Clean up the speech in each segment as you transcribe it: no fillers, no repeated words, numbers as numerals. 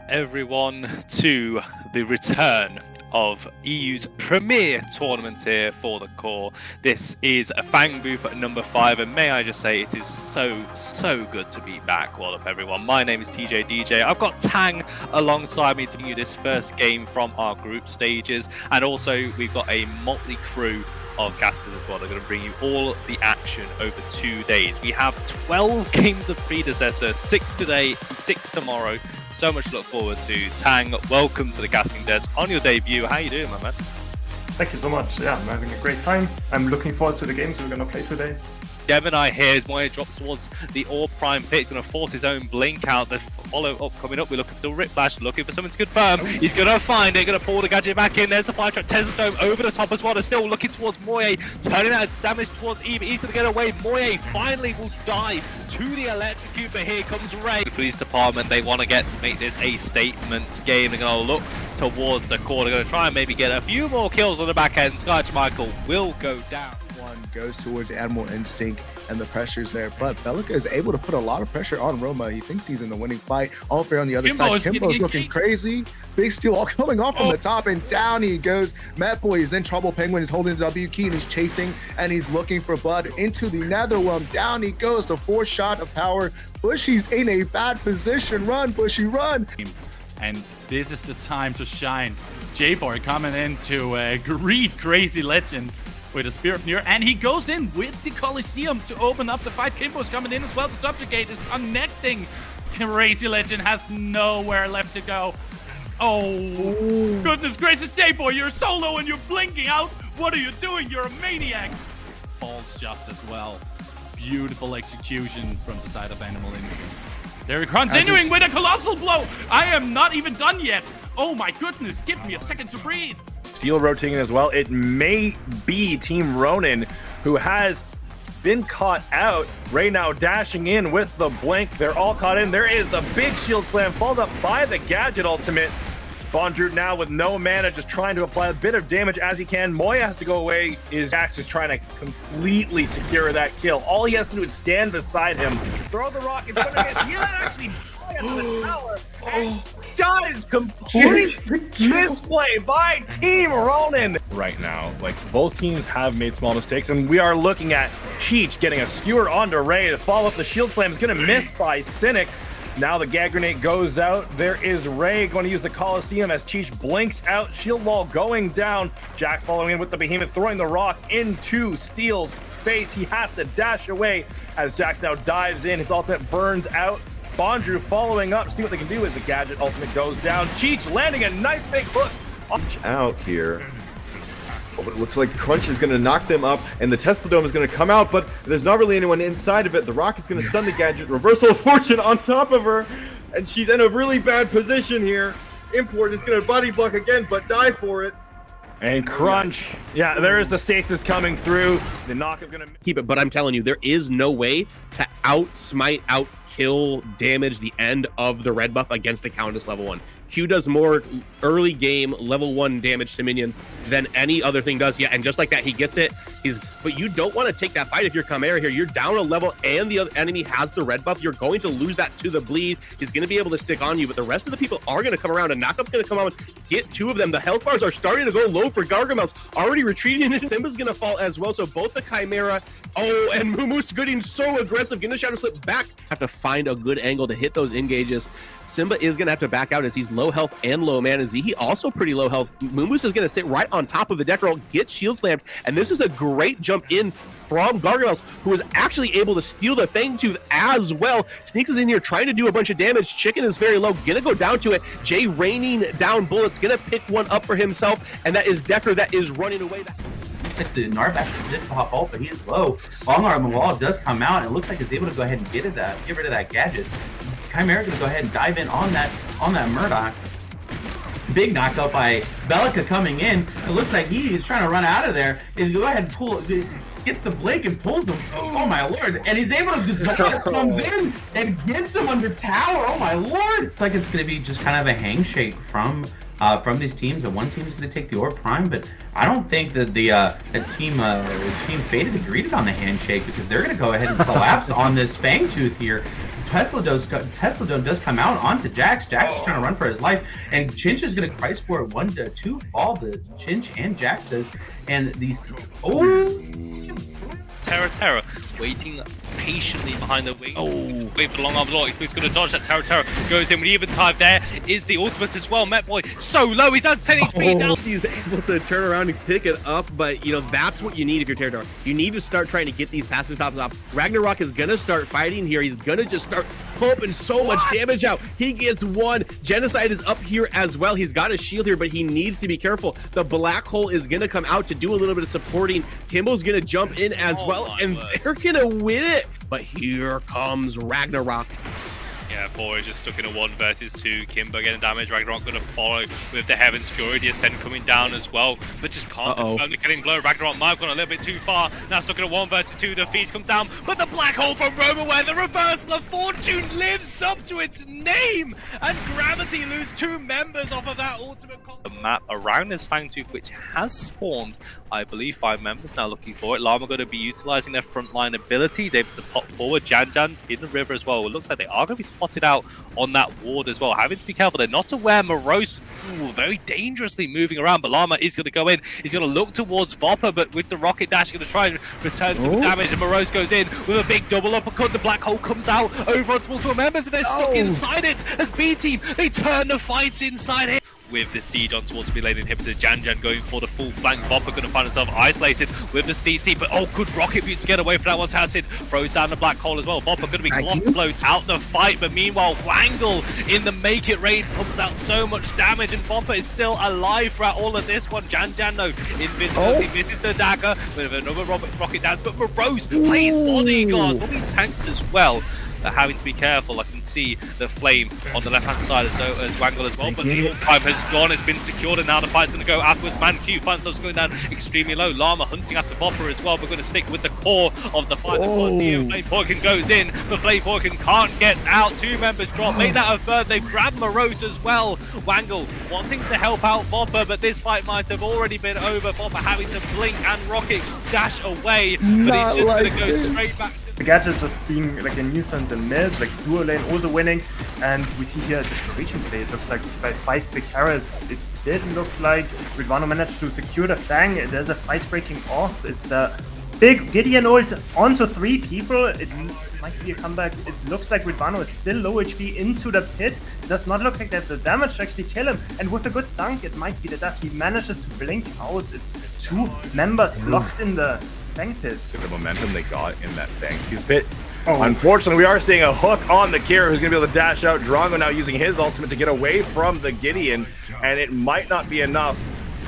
Everyone to the return of EU's premier tournament here for the core. This is a Fangbooth number 5, and may I just say it is so good to be back. What up, everyone? My name is TJ DJ. I've got Tang alongside me to bring you this first game from our group stages, and also we've got a motley crew of casters as well. They're going to bring you all the action over 2 days. We have 12 games of Predecessor, 6 today, 6 tomorrow. So much to look forward to. Tang, welcome to the casting desk on your debut. How you doing, my man? Thank you so much. Yeah, I'm having a great time. I'm looking forward to the games we're going to play today. Gemini here as Moya drops towards the Ore Prime pit. He's going to force his own blink out. The follow-up coming up. We're looking for the Riplash, looking for something to confirm. He's going to find it, going to pull the gadget back in. There's the fire trap. Tesla over the top as well. They're still looking towards Moye, turning out damage towards Eve. He's going to get away. Moye finally will die to the electrocute, but here comes Ray. The police department, they want to make this a statement game. They're going to look towards the core. They're going to try and maybe get a few more kills on the back end. Sky Michael will go down. One goes towards Animal Instinct and the pressure's there, but Belica is able to put a lot of pressure on Roma. He thinks he's in the winning fight. All fair on the other side. Kimbo's looking crazy. Big steal all coming off from the top, and down he goes. Metboy is in trouble. Penguin is holding the W key and he's chasing and he's looking for blood into the Netherrealm. Down he goes. The 4th shot of power. Bushy's in a bad position. Run, Bushy, run. And this is the time to shine. J-Boy coming in to greet Crazy Legend with a Spear of Near, and he goes in with the Coliseum to open up the fight. Kimbo's coming in as well. The Subjugate is connecting. Crazy Legend has nowhere left to go. Oh, goodness gracious, J-Boy, you're solo and you're blinking out. What are you doing? You're a maniac. Falls just as well. Beautiful execution from the side of Animal Instinct. They're continuing with a colossal blow. I am not even done yet. Oh my goodness, give me a second to breathe. Steel rotating as well. It may be Team Ronin who has been caught out. Ray now dashing in with the blink. They're all caught in. There is the big shield slam followed up by the gadget ultimate. Bondrute now with no mana, just trying to apply a bit of damage as he can. Moya has to go away. Jax is trying to completely secure that kill. All he has to do is stand beside him, throw the rock, it's gonna miss. He actually to the tower and does complete misplay by Team Ronin right now. Like, both teams have made small mistakes, and we are looking at Cheech getting a skewer onto Ray. The follow up the shield slam is going to miss by Cynic. Now the gag grenade goes out. There is Ray going to use the Coliseum as Cheech blinks out. Shield wall going down. Jax following in with the Behemoth, throwing the rock into Steel's face. He has to dash away as Jax now dives in. His ultimate burns out. Bondrute following up, see what they can do as the gadget ultimate goes down. Cheech landing a nice big hook. Out here. Oh, but it looks like Crunch is going to knock them up, and the Tesla Dome is going to come out, but there's not really anyone inside of it. The Rock is going to stun the gadget. Reversal of Fortune on top of her, and she's in a really bad position here. Import is going to body block again, but die for it. And Crunch, yeah, there is the stasis coming through. The knock is going to keep it, but I'm telling you, there is no way to out-smite, out-kill, damage the end of the red buff against the Countess level 1. Q does more early game level 1 damage to minions than any other thing does. Yeah, and just like that, he gets it. But you don't want to take that fight if you're Chimera here. You're down a level and the other enemy has the red buff. You're going to lose that to the bleed. He's going to be able to stick on you, but the rest of the people are going to come around, and Knockup's going to come out and get 2 of them. The health bars are starting to go low for Gargamel's. Already retreating, and Simba's going to fall as well. So both the Chimera, and Mumu's getting so aggressive, getting the Shadow Slip back. Have to find a good angle to hit those engages. Simba is going to have to back out as he's low health and low mana. Zihi also pretty low health. Mumus is going to sit right on top of the deck roll, get shield slammed, and this is a great jump in from Gargamel, who is actually able to steal the Fangtooth as well. Sneaks is in here trying to do a bunch of damage. Chicken is very low, gonna go down to it. Jay raining down bullets, gonna pick one up for himself, and that is Decker that is running away. Looks like the Narback is to hop off, but he is low. Longar on the wall does come out, and it looks like he's able to go ahead and get rid of that gadget. Chimera gonna go ahead and dive in on that Murdoch. Big knockout by Belica coming in. It looks like he's trying to run out of there. He's go ahead and pull, gets the blink and pulls him. Oh my lord! And he's able to Zombots comes in and gets him under tower. Oh my lord! It's like it's gonna be just kind of a handshake from these teams. And one team's gonna take the Orb Prime, but I don't think that the team Faded agreed on the handshake, because they're gonna go ahead and collapse on this Fangtooth here. Tesla does come out onto Jax. Jax is trying to run for his life, and Chinch is going to price for it 1-2 fall. The Chinch and Jax does, and these Terra waiting patiently behind the wings. Wait for the long arm block. He's going to dodge that. Terra goes in with even time. There is the ultimate as well. Metboy so low. He's at 10 HP now. He's able to turn around and pick it up, but you know that's what you need if you're Terra. You need to start trying to get these passive stops off. Ragnarok is going to start fighting here. He's going to just start pumping so much damage out. He gets one. Genocide is up here as well. He's got a shield here, but he needs to be careful. The black hole is going to come out to do a little bit of supporting. Kimbo's going to jump in as well, and they're going to win it. But here comes Ragnarok. Yeah, 4 is just stuck in a 1 versus 2. Kimbo getting damage. Ragnarok going to follow with the Heaven's Fury. The Ascent coming down as well, but just can't confirm the killing blow. Ragnarok might have gone a little bit too far. Now stuck in a 1 versus 2. The Feast comes down, but the Black Hole from Roma, where the Reversal of Fortune lives up to its name, and Gravity lose 2 members off of that ultimate combo. The map around this Fangbooth, which has spawned, I believe, 5 members now looking for it. Llama going to be utilizing their frontline abilities, able to pop forward. Jan in the river as well. It looks like they are going to be spotted out on that ward as well. Having to be careful. They're not aware. Morose very dangerously moving around, but Llama is going to go in. He's going to look towards Vopper, but with the rocket dash, going to try and return some damage, and Morose goes in with a big double uppercut. The Black Hole comes out over onto multiple members, and they're stuck inside it as B team. They turn the fights inside it. With the siege on towards the lane inhibitor, Jan going for the full flank. Vopper going to find himself isolated with the CC, but good rocket boots to get away from that one. Tacit throws down the Black Hole as well. Vopper going to be blown out the fight, but meanwhile Wangle in the Make It raid pumps out so much damage, and Vopper is still alive throughout all of this one. Jan though, invisibility, misses the dagger with another rocket dance, but Morose plays bodyguard, will be tanked as well. They're having to be careful. I can see the flame on the left-hand side as Wangle as well, but the evil prime has gone, it's been secured, and now the fight's going to go afterwards. Man Q finds themselves going down extremely low. Llama hunting after Vopper as well. We're going to stick with the core of the fight. Of course, the Flame Porkin goes in, but Flame Porkin can't get out. 2 members drop, make that a third. They've grabbed Morose as well. Wangle wanting to help out Vopper, but this fight might have already been over. Vopper having to blink and rocket dash away, but he's just going to go straight back to the gadget just being like a nuisance in mid, like dual lane also winning, and we see here just raging play. It looks like by 5 big carrots, it didn't look like Ridvano managed to secure the Fang. There's a fight breaking off. It's the big Gideon ult onto 3 people. It might be a comeback. It looks like Ridvano is still low HP into the pit. It does not look like they have the damage to actually kill him, and with a good dunk, it might be the death. He manages to blink out. It's 2 members blocked in the Fang pit. The momentum they got in that Fangbooth pit. Unfortunately, we are seeing a hook on the Kira, who's going to be able to dash out. Drongo now using his ultimate to get away from the Gideon, and it might not be enough.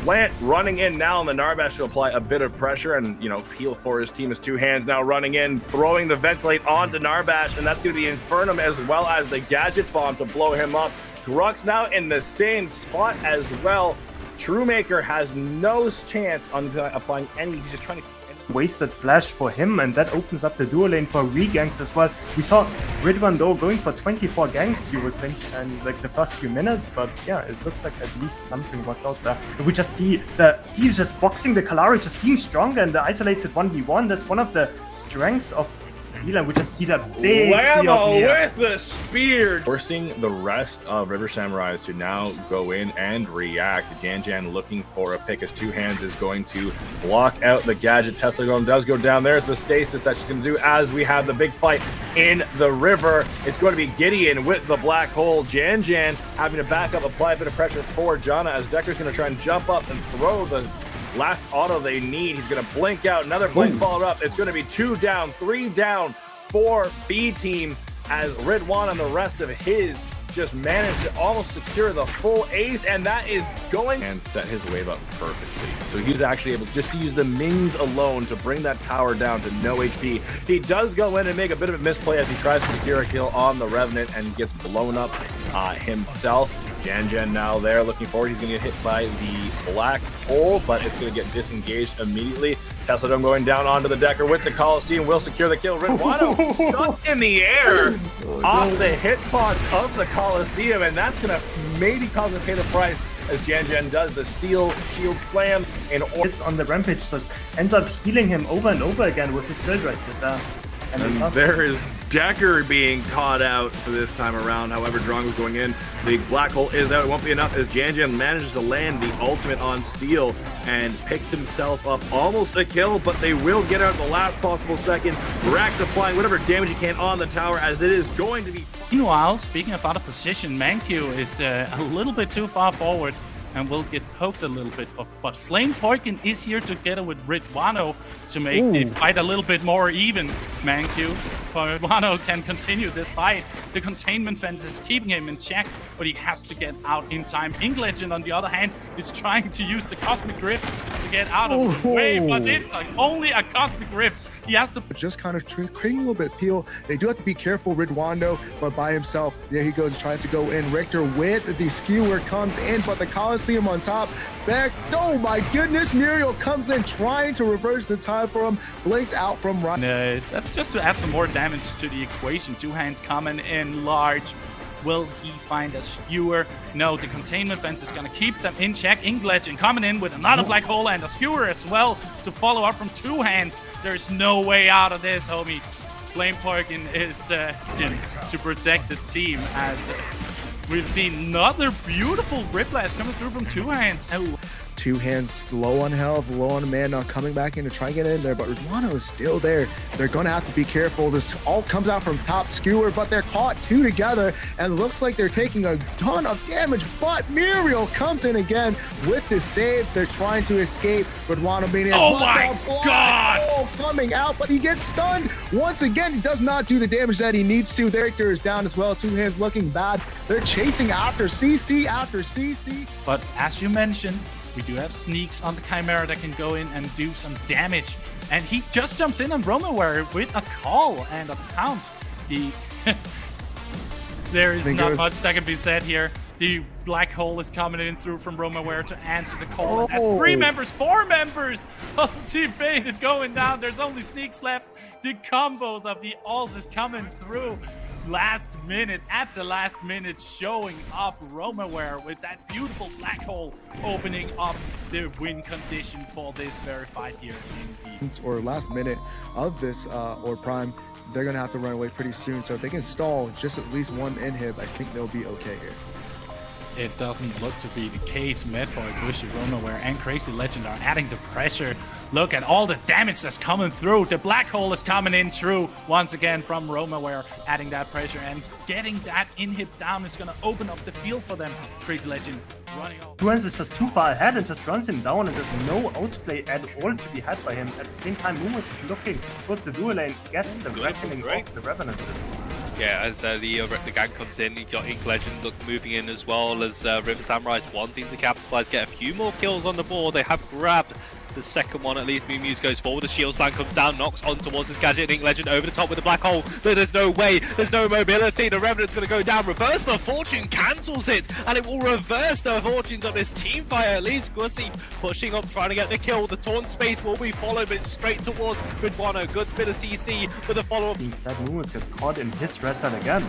Plant running in now on the Narbash to apply a bit of pressure, and Peel for his team is 2 hands now running in, throwing the Ventilate onto Narbash, and that's going to be Infernum as well as the Gadget Bomb to blow him up. Grux now in the same spot as well. Truemaker has no chance on applying any. He's just trying to wasted flash for him, and that opens up the dual lane for re-ganks as well. We saw Ridvan though going for 24 ganks, you would think, and like the first few minutes, but yeah, it looks like at least something worked out there. We just see the Steve just boxing the Kalari, just being stronger, and the isolated 1v1. That's one of the strengths of Steel, and we just see that big Lambo with the spear, forcing the rest of River Samurais to now go in and react. Jan looking for a pick as 2 hands is going to block out the gadget. Tesla does go down. There's the stasis that she's going to do as we have the big fight in the river. It's going to be Gideon with the Black Hole. Jan having to back up, apply a bit of pressure for Jana as Decker's going to try and jump up and throw the last auto they need. He's going to blink out. Another blink followed up. It's going to be 2 down, 3 down for B team as Ridwan and the rest of his just managed to almost secure the full ace, and that is going and set his wave up perfectly. So he's actually able just to use the minions alone to bring that tower down to no HP. He does go in and make a bit of a misplay as he tries to secure a kill on the Revenant and gets blown up himself. Jan now there looking forward. He's going to get hit by the Black Hole, but it's going to get disengaged immediately. Tesla Dome going down onto the Decker with the Coliseum will secure the kill. Ridwano stuck in the air off the hitbox of the Coliseum, and that's going to maybe cause him to pay the price as Jan does the steel shield slam. And it's on the Rampage, just ends up healing him over and over again with his build right there. And And there is Decker being caught out for this time around. However, Drongo's going in. The black hole is out. It won't be enough as Janjan manages to land the ultimate on Steel and picks himself up almost a kill, but they will get out the last possible second. Rax applying whatever damage he can on the tower as it is going to be. Meanwhile, speaking of out of position, Manq is a little bit too far forward and will get poked a little bit. But Flame Poikin is here together with Ridwano to make the fight a little bit more even, Manq. Ridwano can continue this fight. The containment fence is keeping him in check, but he has to get out in time. Ink Legend, on the other hand, is trying to use the Cosmic Rift to get out of the way, but it's only a Cosmic Rift. He has to just kind of creating a little bit of peel. They do have to be careful, Ridwano, but by himself, there he goes, tries to go in. Richter with the skewer comes in, but the Coliseum on top. Back, oh my goodness, Muriel comes in trying to reverse the time for him. Blinks out from right. That's just to add some more damage to the equation. Two hands coming in large. Will he find a skewer? No, the containment fence is going to keep them in check. Ink Legend coming in with another black hole and a skewer as well to follow up from two hands. There's no way out of this, homie. Flame Poikin is to protect the team as we've seen another beautiful Whiplash coming through from two hands. Oh. Two hands low on health, low on mana, coming back in to try and get in there, but Ridwano is still there. They're going to have to be careful. This all comes out from top skewer, but they're caught two together, and looks like they're taking a ton of damage, but Muriel comes in again with the save. They're trying to escape. Ridwano being in. Oh my God! Coming out, but he gets stunned. Once again, he does not do the damage that he needs to. Their character is down as well. Two hands looking bad. They're chasing after CC after CC. But as you mentioned, we do have sneaks on the Chimera that can go in and do some damage. And he just jumps in on Romaware with a call and a pounce. There is not much that can be said here. The black hole is coming in through from Romaware to answer the call. As 4 members of Team Faded going down. There's only sneaks left. The combos of the alts is coming through. At the last minute, showing up Romaware with that beautiful black hole, opening up the win condition for this very fight here in the or last minute of this or prime. They're gonna have to run away pretty soon, so if they can stall just at least one inhib, I think they'll be okay here. It doesn't look to be the case. Medboy, Bushy, Romaware, and Crazy Legend are adding the pressure. Look at all the damage that's coming through. The black hole is coming in through once again from Romaware, adding that pressure and getting that inhib down is going to open up the field for them. Crazy Legend running off. Two hands is just too far ahead and just runs him down, and there's no outplay at all to be had by him. At the same time, Moomos is looking towards the dual lane, gets the reckoning of the Revenant. Yeah, as the gang comes in, you got Ink Legend moving in as well as River Samurai's wanting to capitalize, get a few more kills on the board. They have grabbed the second one at least. Muse goes forward, the shield slam comes down, knocks on towards his gadget. Ink Legend over the top with the black hole, but there's no way, there's no mobility. The Revenant's going to go down. Reversal of Fortune cancels it, and it will reverse the fortunes of this team fight. At least Gussie pushing up, trying to get the kill. The taunt space will be followed, but it's straight towards Ridwano. Good bit of CC for the follow-up. Instead, Moomos gets caught in his red side again.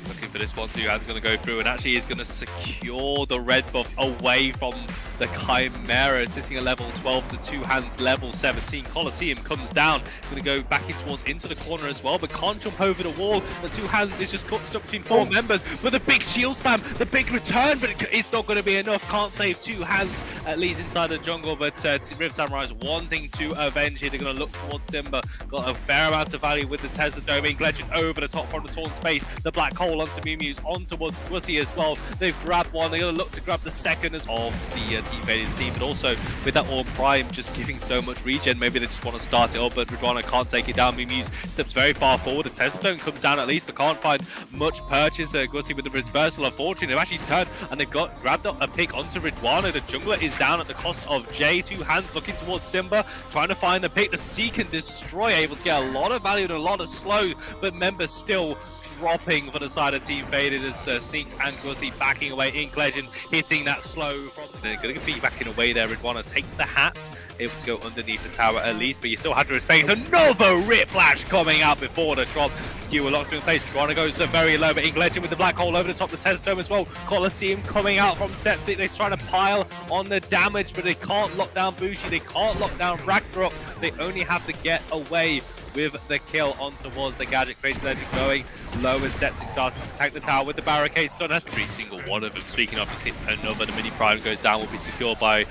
Looking for this one, Two Hands going to go through and actually is going to secure the red buff away from the Chimera, sitting at level 12 to Two Hands level 17. Colosseum comes down, going to go back in towards into the corner as well, but can't jump over the wall. The Two Hands is just stuck between 4 members with a big shield slam, the big return, but it's not going to be enough. Can't save Two Hands, at least inside the jungle, but River Samurai is wanting to avenge it. They're going to look towards Simba. Got a fair amount of value with the Tesla Dome. Ink Legend over the top from the taunt space. The black hole onto Muse, on towards Gussie as well. They've grabbed one. They're going to look to grab the second as of the Team Faded's team, but also with that Orb Prime just giving so much regen, maybe they just want to start it up, but Ridwano can't take it down. Muse steps very far forward. The Tesla Dome comes down at least, but can't find much purchase. Gussie with the reversal of fortune. They've actually turned and they've grabbed up a pick onto Ridwano. The jungler is down at the cost of J. Two Hands looking towards Simba, trying to find the pick. The Seek and Destroy, able to get a lot of value and a lot of slow, but members still dropping for the side of Team Faded as Sneaks and Gussie backing away. Ink Legend hitting that slow from. They're going to be backing away there. Ridwano takes the hat, able to go underneath the tower at least, but you still have to respect another Whiplash coming out before the drop. Skewer locks him in place. Ridwano goes very low, but Ink Legend with the black hole over the top of the Test Dome as well. Colosseum coming out from Septic. They're trying to pile on the damage, but they can't lock down Bushi. They can't lock down Ragnarok. They only have to get away with the kill on towards the Gadget. Crazy Legend going low as Septic starting to tank the tower with the barricade stun. Has every single one of them. Speaking of, just hits another. The mini prime goes down, will be secured by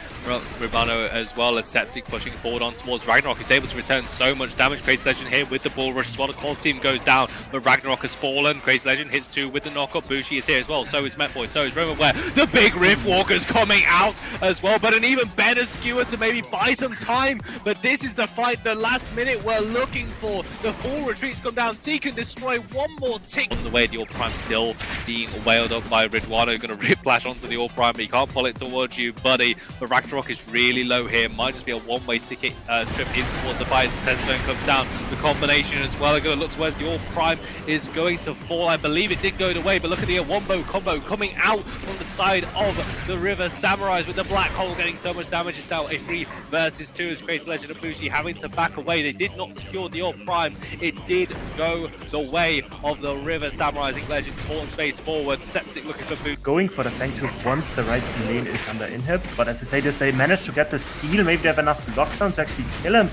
Romano as well as Septic pushing forward on towards Ragnarok. He's able to return so much damage. Crazy Legend here with the bull rush as well. The core team goes down, but Ragnarok has fallen. Crazy Legend hits 2 with the knockup. Bushi is here as well. So is Metboy. So is Roman. Where the big Rift Walker's coming out as well, but an even better skewer to maybe buy some time. But this is the fight, the last minute we're looking for. The full retreats come down. Seek and destroy one more tick. On the way, the All Prime still being wailed up by Ridwano. Going to rip flash onto the All Prime, but he can't pull it towards you, buddy. The Ragnarok is really low here. Might just be a one-way ticket trip in towards the fight. Testone comes down. The combination as well. Going to look towards the All Prime is going to fall. I believe it did go away, but look at the Wombo combo coming out from the side of the River Samurais with the Black Hole getting so much damage. It's now a 3 versus 2 as Crazy Legend and Bushi having to back away. They did not secure the All Prime. It did go the way of the River Samurais. Legend pulling space forward. Septic looking for Bushi. Going for the Fang tooth once the right lane is under inhib, but as I say this, they managed to get the steal. Maybe they have enough lockdown to actually kill him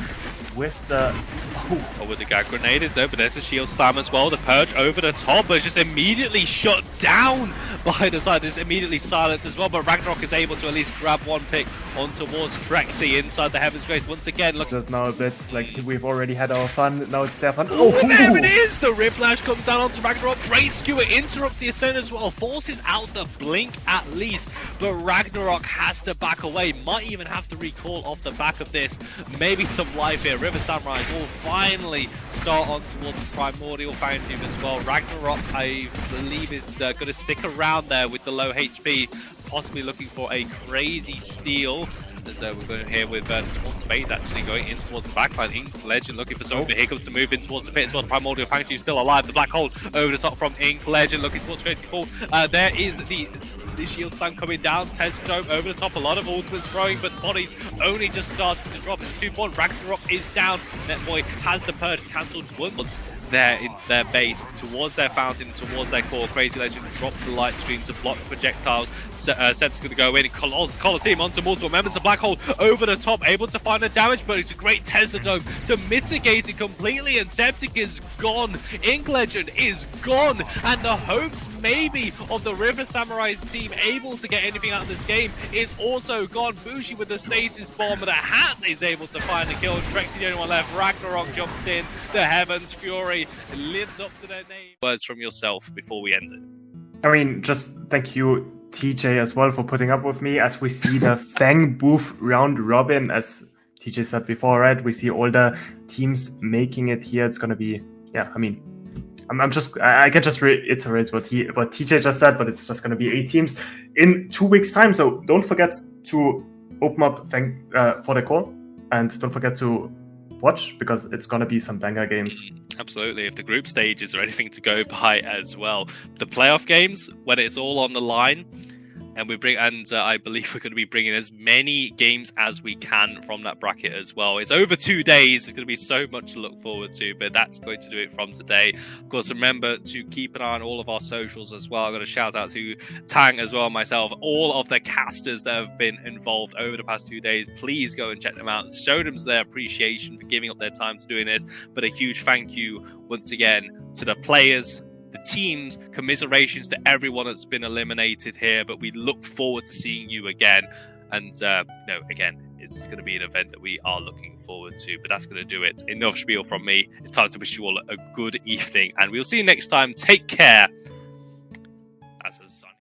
with the... Oh, with the gag grenade is there, but there's a shield slam as well. The Purge over the top, but just immediately shut down by the side. Just immediately silenced as well, but Ragnarok is able to at least grab one pick on towards Trexy inside the Heaven's Grace. Once again, look. There's now a bit like we've already had our fun, now it's their fun. Oh, there it is! The Riplash comes down onto Ragnarok. Great skewer interrupts the Ascent as well, forces out the blink at least, but Ragnarok has to back away. Might even have to recall off the back of this. Maybe some life here. River Samurai will finally start on towards the Primordial Fountain as well. Ragnarok, I believe, is going to stick around there with the low HP, possibly looking for a crazy steal. As we're going here with towards Spades actually going in towards the backline. Ink Legend looking for something. Here comes to move in towards the pit as well. The Primordial Fountain still alive. The Black Hole over the top from Ink Legend looking towards Crazy Fall. There is the shield slam coming down. Testdome over the top. A lot of ultimates throwing, but bodies only just started to drop. It's 2-1. Ragnarok is down. Netboy has the Purge cancelled once. There into their base, towards their fountain, towards their core. Crazy Legend drops the light stream to block the projectiles. Seb's going to go in. Coliseum onto multiple members. The Black Hole over the top, able to find the damage, but it's a great Tesla Dome to mitigate it completely. And Septic is gone. Ink Legend is gone. And the hopes maybe of the River Samurai team able to get anything out of this game is also gone. Bushi with the stasis bomb. The Hat is able to find the kill. Trexy the only one left. Ragnarok jumps in. The Heavens Fury lives up to their name. Words from yourself before we end it. I mean, just thank you, TJ, as well, for putting up with me as we see the Fangbooth round robin. As TJ said before, right? We see all the teams making it here. It's gonna be, yeah. I mean, I can just reiterate what TJ just said, but it's just gonna be 8 teams in 2 weeks' time. So don't forget to open up for the call, and don't forget to watch, because it's gonna be some banger games. Absolutely. If the group stages are anything to go by as well, the playoff games, when it's all on the line, and I believe we're going to be bringing as many games as we can from that bracket as well. It's over 2 days. There's going to be so much to look forward to, but that's going to do it from today. Of course, remember to keep an eye on all of our socials as well. I've got a shout out to Tang as well, myself, all of the casters that have been involved over the past 2 days. Please go and check them out. Show them their appreciation for giving up their time to doing this. But a huge thank you once again to the players, the teams, commiserations to everyone that's been eliminated here, but we look forward to seeing you again. And again, it's going to be an event that we are looking forward to, but that's going to do it. Enough spiel from me. It's time to wish you all a good evening, and we'll see you next time. Take care. That's a